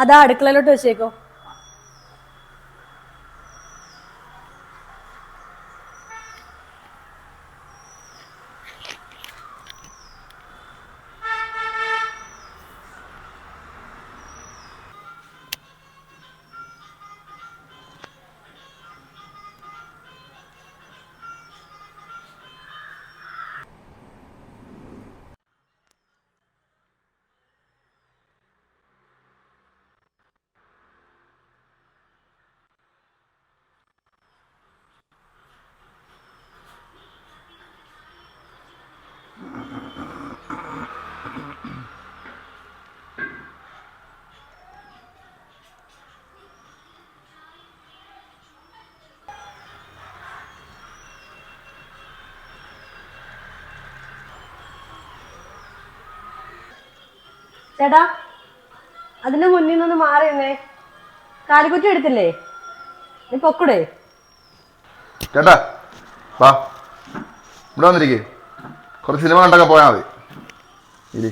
അതാ അടുക്കളയിലോട്ട് വെച്ചേക്കോ. ചേട്ടാ, അതിന്റെ മുന്നിൽ നിന്ന് മാറിയെന്നേ. കാലിക്കുറ്റി എടുത്തില്ലേ? നീ പൊക്കൂടെ? ചേട്ടാ വാ, ഇവിടെ വന്നിരിക്കേ. കുറച്ച് സിനിമ കണ്ടൊക്കെ പോയാൽ മതി. ഇരി.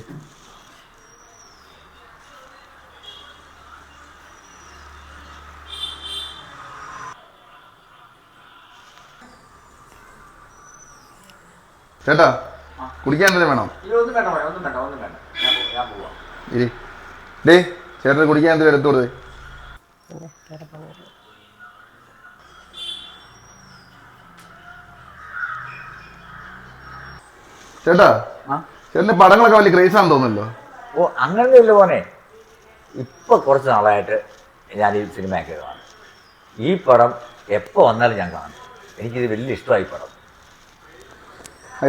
ചേട്ടാ, കുടിക്കാൻ എന്തെങ്കിലും വേണം? ഇരി. ഡേ, ചേട്ടന് കുടിക്കാൻ എന്തെങ്കിലും എടുത്തു കൊടുത്തേ. ചേട്ടാ, ചേട്ടന് പടങ്ങളൊക്കെ വലിയ ക്രേസ് ആണെന്ന് തോന്നുന്നല്ലോ. ഓ, അങ്ങനെയൊന്നുമില്ല മോനെ. ഇപ്പൊ കുറച്ച് നാളായിട്ട് ഞാൻ ഈ സിനിമയൊക്കെ കാണും. ഈ പടം എപ്പോൾ വന്നാലും ഞാൻ കാണും. എനിക്കിത് വലിയ ഇഷ്ടമായി പടം.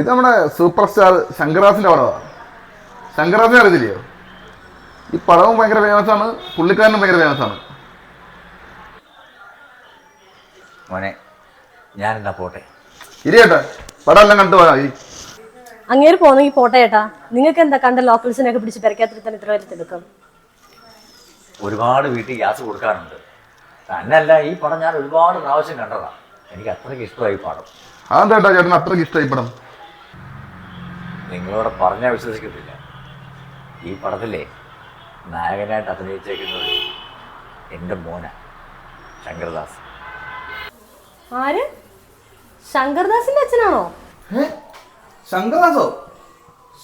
ഇത് നമ്മുടെ സൂപ്പർ സ്റ്റാർ ശങ്കർദാസിന്റെ പടമാണ്. ശങ്കർദാസിനെ അറിയത്തില്ലയോ? ഈ പടവും ഭയങ്കര ഫേമസ് ആണ്, പുള്ളിക്കാരനും ഭയങ്കര ഫേമസ് ആണ്. മോനെ, ഞാനെന്നാ പോട്ടെ. ഇരി ചേട്ടാ, പടം എല്ലാം കണ്ടു പോയാൽ മതി. അങ്ങേര് പോന്നെങ്കിൽ പോട്ടെ ചേട്ടാ. നിങ്ങൾക്ക് എന്താ കണ്ട ലോക്കൽസിനെയൊക്കെ പിടിച്ച് പെരക്കാത്തിരി തന്നെ ഇത്ര വരത്തെടുക്കും? ഒരുപാട് വീട്ടിൽ ഗ്യാസ് കൊടുക്കാറുണ്ട്. തന്നെയല്ല, ഈ പടം ഞാൻ ഒരുപാട് പ്രാവശ്യം കണ്ടതാണ്. എനിക്ക് അത്രയ്ക്ക് ഇഷ്ടമായി പടം. അതെന്താ ചേട്ടാ ചേട്ടന് അത്രയ്ക്ക് ഇഷ്ടമായി പടം? നിങ്ങളോട് പറഞ്ഞാൽ വിശ്വസിക്കത്തില്ല. ഈ പടത്തിലെ നായകനായിട്ട് അഭിനയിച്ചേക്കുന്നത് എൻ്റെ മോന ശങ്കർദാസ്. ആര്? ശങ്കർദാസിന്റെ അച്ഛനാണോ? ശങ്കർദാസോ?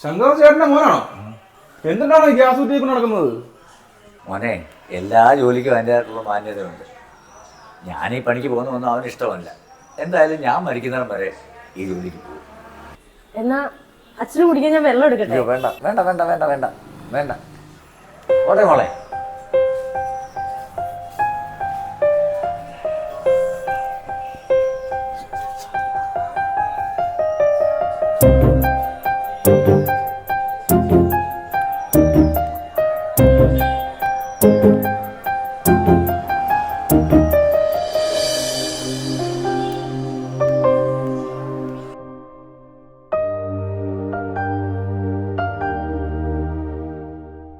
ശങ്കർദാസ് ചേട്ടന്റെ മോനാണോ? എന്തുകൊണ്ടാണ് ഗ്യാസ് കുറ്റിയൊക്കെ നടക്കുന്നത്? മോനെ, എല്ലാ ജോലിക്കും അതിൻ്റെതായിട്ടുള്ള മാന്യതയുണ്ട്. ഞാനീ പണിക്ക് പോകുന്നതൊന്നും അവന് ഇഷ്ടമല്ല. എന്തായാലും ഞാൻ മരിക്കുന്നിടം വരെ ഈ ജോലിക്ക് പോകും. എന്നാ അച്ഛന് കുടിക്കാൻ ഞാൻ വെള്ളം എടുക്കട്ടെ? വേണ്ട വേണ്ട വേണ്ട വേണ്ട വേണ്ട വേണ്ട. ഓട്ടെ മോളെ.